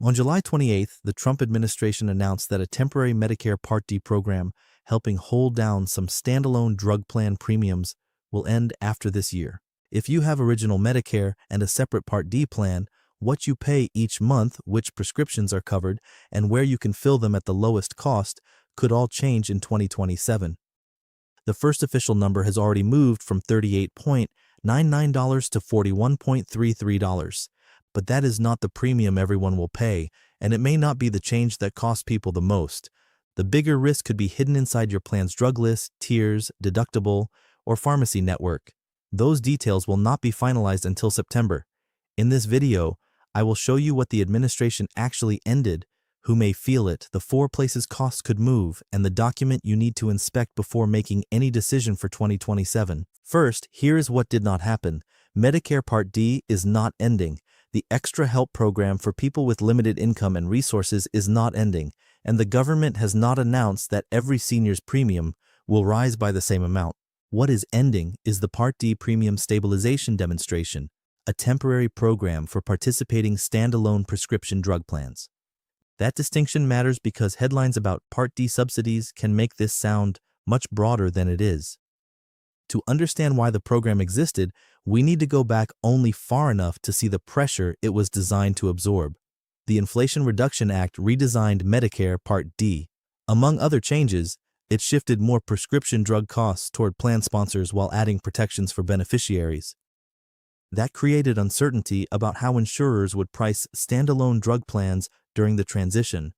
On July 28th, the Trump administration announced that a temporary Medicare Part D program helping hold down some standalone drug plan premiums will end after this year. If you have original Medicare and a separate Part D plan, what you pay each month, which prescriptions are covered, and where you can fill them at the lowest cost could all change in 2027. The first official number has already moved from $38.99 to $41.33. But that is not the premium everyone will pay, and it may not be the change that costs people the most. The bigger risk could be hidden inside your plan's drug list, tiers, deductible, or pharmacy network. Those details will not be finalized until September. In this video, I will show you what the administration actually ended, who may feel it, the 4 places costs could move, and the document you need to inspect before making any decision for 2027. First, here is what did not happen. Medicare Part D is not ending. The extra help program for people with limited income and resources is not ending, and the government has not announced that every senior's premium will rise by the same amount. What is ending is the Part D premium-stabilization demonstration, a temporary program for participating standalone prescription drug plans. That distinction matters because headlines about Part D subsidies can make this sound much broader than it is. To understand why the program existed, we need to go back only far enough to see the pressure it was designed to absorb. The Inflation Reduction Act redesigned Medicare Part D. Among other changes, it shifted more prescription drug costs toward plan sponsors while adding protections for beneficiaries. That created uncertainty about how insurers would price standalone drug plans during the transition.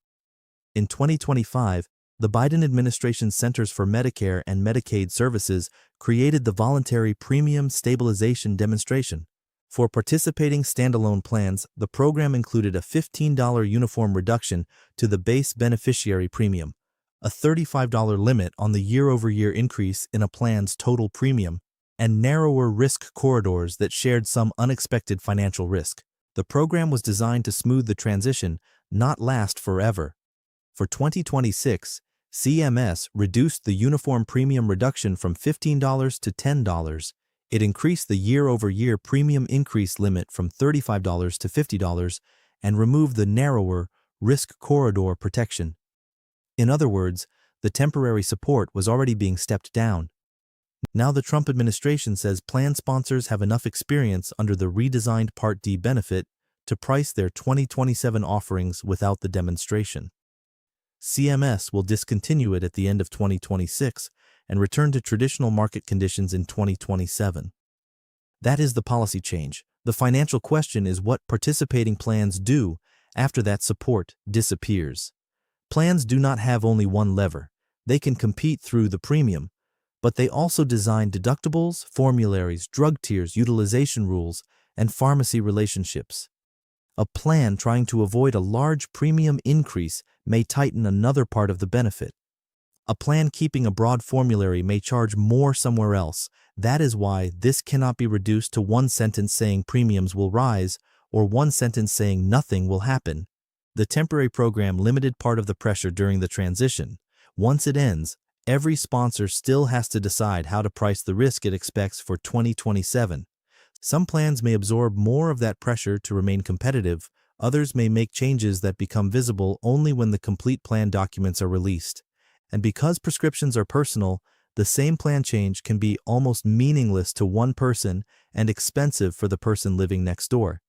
In 2025, the Biden administration's Centers for Medicare and Medicaid Services created the voluntary premium-stabilization demonstration. For participating standalone plans, the program included a $15 uniform reduction to the base beneficiary premium, a $35 limit on the year-over-year increase in a plan's total premium, and narrower risk corridors that shared some unexpected financial risk. The program was designed to smooth the transition, not last forever. For 2026, CMS reduced the uniform premium reduction from $15 to $10. It increased the year-over-year premium increase limit from $35 to $50 and removed the narrower risk corridor protection. In other words, the temporary support was already being stepped down. Now the Trump administration says plan sponsors have enough experience under the redesigned Part D benefit to price their 2027 offerings without the demonstration. CMS will discontinue it at the end of 2026 and return to traditional market conditions in 2027. That is the policy change. The financial question is what participating plans do after that support disappears. Plans do not have only one lever. They can compete through the premium, but they also design deductibles, formularies, drug tiers, utilization rules, and pharmacy relationships. A plan trying to avoid a large premium increase may tighten another part of the benefit. A plan keeping a broad formulary may charge more somewhere else. That is why this cannot be reduced to one sentence saying premiums will rise or one sentence saying nothing will happen. The temporary program limited part of the pressure during the transition. Once it ends, every sponsor still has to decide how to price the risk it expects for 2027. Some plans may absorb more of that pressure to remain competitive. Others may make changes that become visible only when the complete plan documents are released. And because prescriptions are personal, the same plan change can be almost meaningless to one person and expensive for the person living next door.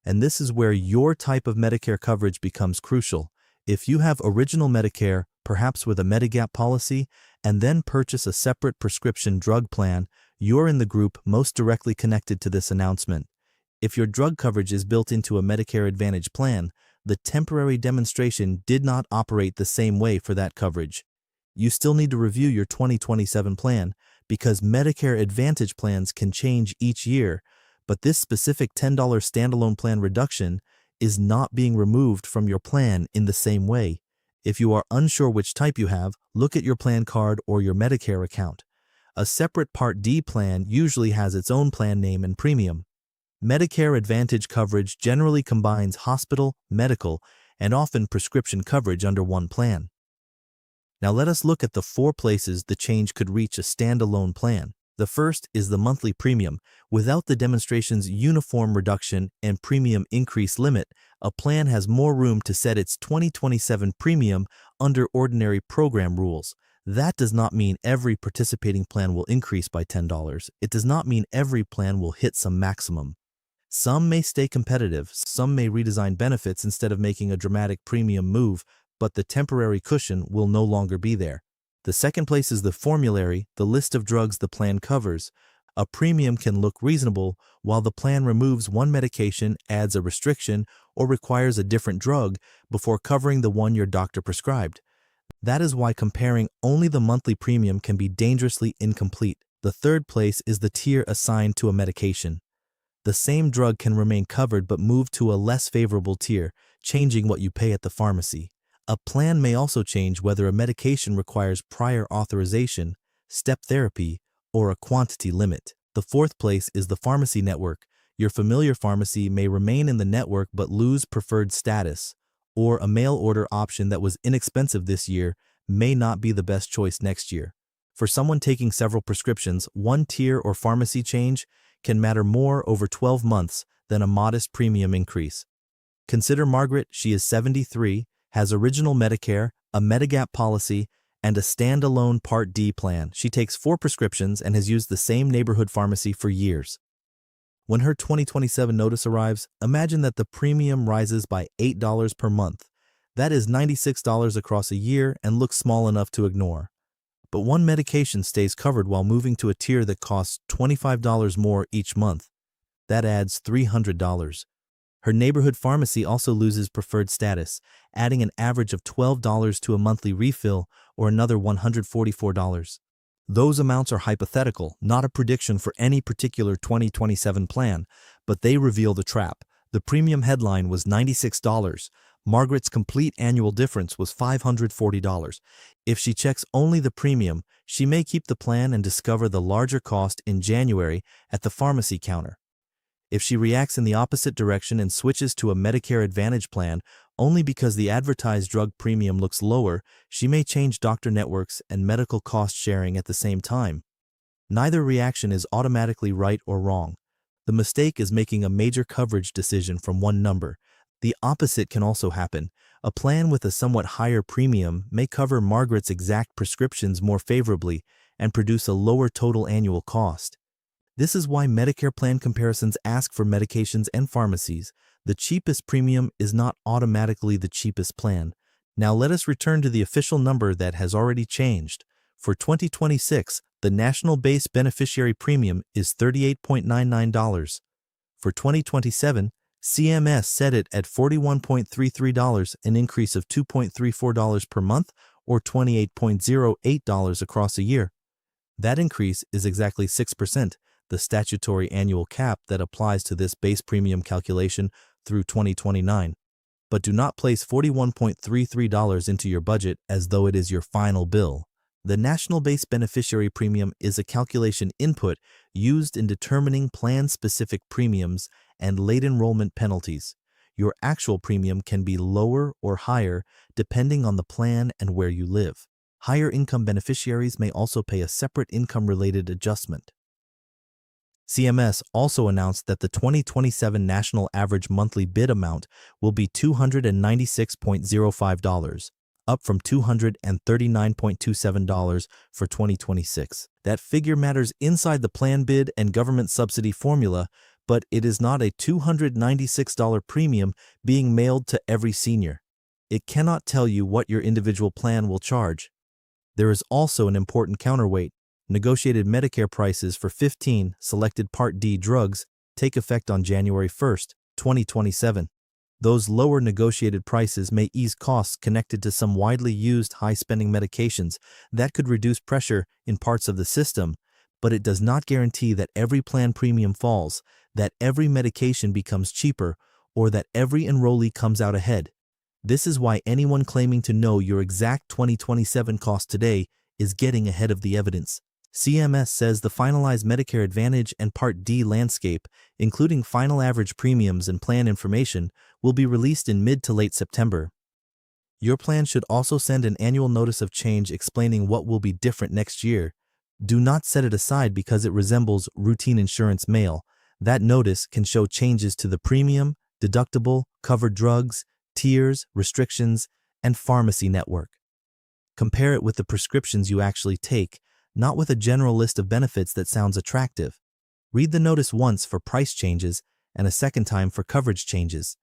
And this is where your type of Medicare coverage becomes crucial. If you have original Medicare, perhaps with a Medigap policy, and then purchase a separate prescription drug plan, you're in the group most directly connected to this announcement. If your drug coverage is built into a Medicare Advantage plan, the temporary demonstration did not operate the same way for that coverage. You still need to review your 2027 plan because Medicare Advantage plans can change each year, but this specific $10 standalone plan reduction is not being removed from your plan in the same way. If you are unsure which type you have, look at your plan card or your Medicare account. A separate Part D plan usually has its own plan name and premium. Medicare Advantage coverage generally combines hospital, medical, and often prescription coverage under one plan. Now let us look at the 4 places the change could reach a standalone plan. The first is the monthly premium. Without the demonstration's uniform reduction and premium increase limit, a plan has more room to set its 2027 premium under ordinary program rules. That does not mean every participating plan will increase by $10. It does not mean every plan will hit some maximum. Some may stay competitive, some may redesign benefits instead of making a dramatic premium move, but the temporary cushion will no longer be there. The second place is the formulary, the list of drugs the plan covers. A premium can look reasonable while the plan removes one medication, adds a restriction, or requires a different drug before covering the one your doctor prescribed. That is why comparing only the monthly premium can be dangerously incomplete. The third place is the tier assigned to a medication. The same drug can remain covered but move to a less favorable tier, changing what you pay at the pharmacy. A plan may also change whether a medication requires prior authorization, step therapy, or a quantity limit. The fourth place is the pharmacy network. Your familiar pharmacy may remain in the network but lose preferred status, or a mail order option that was inexpensive this year may not be the best choice next year. For someone taking several prescriptions, one tier or pharmacy change can matter more over 12 months than a modest premium increase. Consider Margaret. She is 73, has original Medicare, a Medigap policy, and a standalone Part D plan. She takes 4 prescriptions and has used the same neighborhood pharmacy for years. When her 2027 notice arrives, imagine that the premium rises by $8 per month. That is $96 across a year and looks small enough to ignore. But one medication stays covered while moving to a tier that costs $25 more each month. That adds $300. Her neighborhood pharmacy also loses preferred status, adding an average of $12 to a monthly refill or another $144. Those amounts are hypothetical, not a prediction for any particular 2027 plan, but they reveal the trap. The premium headline was $96. Margaret's complete annual difference was $540. If she checks only the premium, she may keep the plan and discover the larger cost in January at the pharmacy counter. If she reacts in the opposite direction and switches to a Medicare Advantage plan only because the advertised drug premium looks lower, she may change doctor networks and medical cost sharing at the same time. Neither reaction is automatically right or wrong. The mistake is making a major coverage decision from one number. The opposite can also happen. A plan with a somewhat higher premium may cover Margaret's exact prescriptions more favorably and produce a lower total annual cost. This is why Medicare plan comparisons ask for medications and pharmacies. The cheapest premium is not automatically the cheapest plan. Now let us return to the official number that has already changed. For 2026, the national base beneficiary premium is $38.99. For 2027, CMS set it at $41.33, an increase of $2.34 per month or $28.08 across a year. That increase is exactly 6%. The statutory annual cap that applies to this base premium calculation through 2029. But do not place $41.33 into your budget as though it is your final bill. The national base beneficiary premium is a calculation input used in determining plan-specific premiums and late enrollment penalties. Your actual premium can be lower or higher depending on the plan and where you live. Higher income beneficiaries may also pay a separate income-related adjustment. CMS also announced that the 2027 national average monthly bid amount will be $296.05, up from $239.27 for 2026. That figure matters inside the plan bid and government subsidy formula, but it is not a $296 premium being mailed to every senior. It cannot tell you what your individual plan will charge. There is also an important counterweight. Negotiated Medicare prices for 15 selected Part D drugs take effect on January 1, 2027. Those lower negotiated prices may ease costs connected to some widely used high-spending medications that could reduce pressure in parts of the system, but it does not guarantee that every plan premium falls, that every medication becomes cheaper, or that every enrollee comes out ahead. This is why anyone claiming to know your exact 2027 cost today is getting ahead of the evidence. CMS says the finalized Medicare Advantage and Part D landscape, including final average premiums and plan information, will be released in mid to late September. Your plan should also send an annual notice of change explaining what will be different next year. Do not set it aside because it resembles routine insurance mail. That notice can show changes to the premium, deductible, covered drugs, tiers, restrictions, and pharmacy network. Compare it with the prescriptions you actually take, not with a general list of benefits that sounds attractive. Read the notice once for price changes and a second time for coverage changes.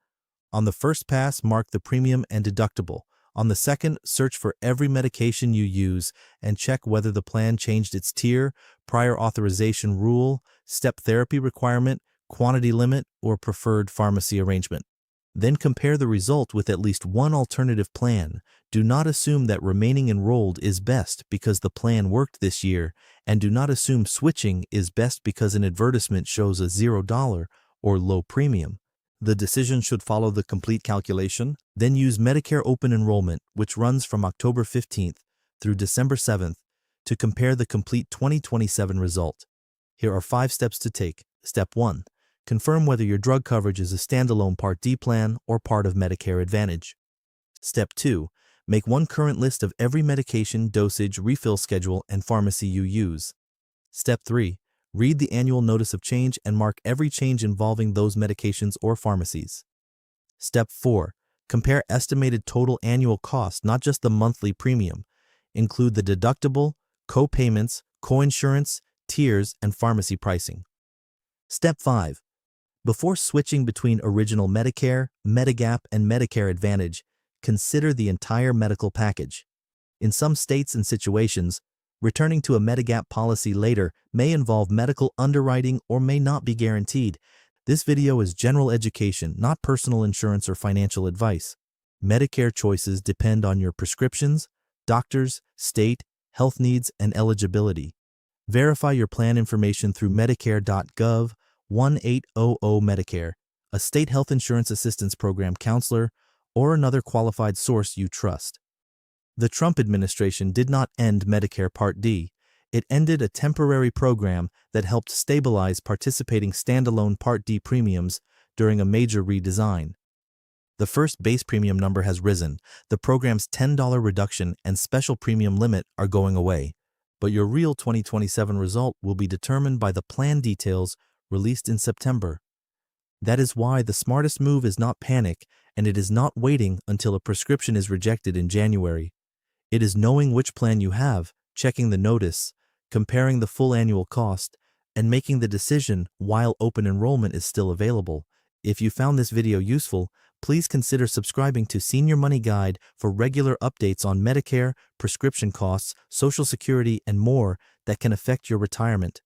On the first pass, mark the premium and deductible. On the second, search for every medication you use and check whether the plan changed its tier, prior authorization rule, step therapy requirement, quantity limit, or preferred pharmacy arrangement. Then compare the result with at least one alternative plan. Do not assume that remaining enrolled is best because the plan worked this year, and do not assume switching is best because an advertisement shows a $0 or low premium. The decision should follow the complete calculation. Then use Medicare Open Enrollment, which runs from October 15th through December 7th, to compare the complete 2027 result. Here are 5 steps to take. Step 1. Confirm whether your drug coverage is a standalone Part D plan or part of Medicare Advantage. Step 2. Make one current list of every medication, dosage, refill schedule, and pharmacy you use. Step 3. Read the annual notice of change and mark every change involving those medications or pharmacies. Step 4. Compare estimated total annual cost, not just the monthly premium. Include the deductible, co-payments, co-insurance, tiers, and pharmacy pricing. Step 5. Before switching between original Medicare, Medigap, and Medicare Advantage, consider the entire medical package. In some states and situations, returning to a Medigap policy later may involve medical underwriting or may not be guaranteed. This video is general education, not personal insurance or financial advice. Medicare choices depend on your prescriptions, doctors, state, health needs, and eligibility. Verify your plan information through Medicare.gov 1800 Medicare, a state health insurance assistance program counselor, or another qualified source you trust. The Trump administration did not end Medicare Part D. It ended a temporary program that helped stabilize participating standalone Part D premiums during a major redesign. The first base premium number has risen. The program's $10 reduction and special premium limit are going away. But your real 2027 result will be determined by the plan details released in September. That is why the smartest move is not panic, and it is not waiting until a prescription is rejected in January. It is knowing which plan you have, checking the notice, comparing the full annual cost, and making the decision while open enrollment is still available. If you found this video useful, please consider subscribing to Senior Money Guide for regular updates on Medicare, prescription costs, Social Security, and more that can affect your retirement.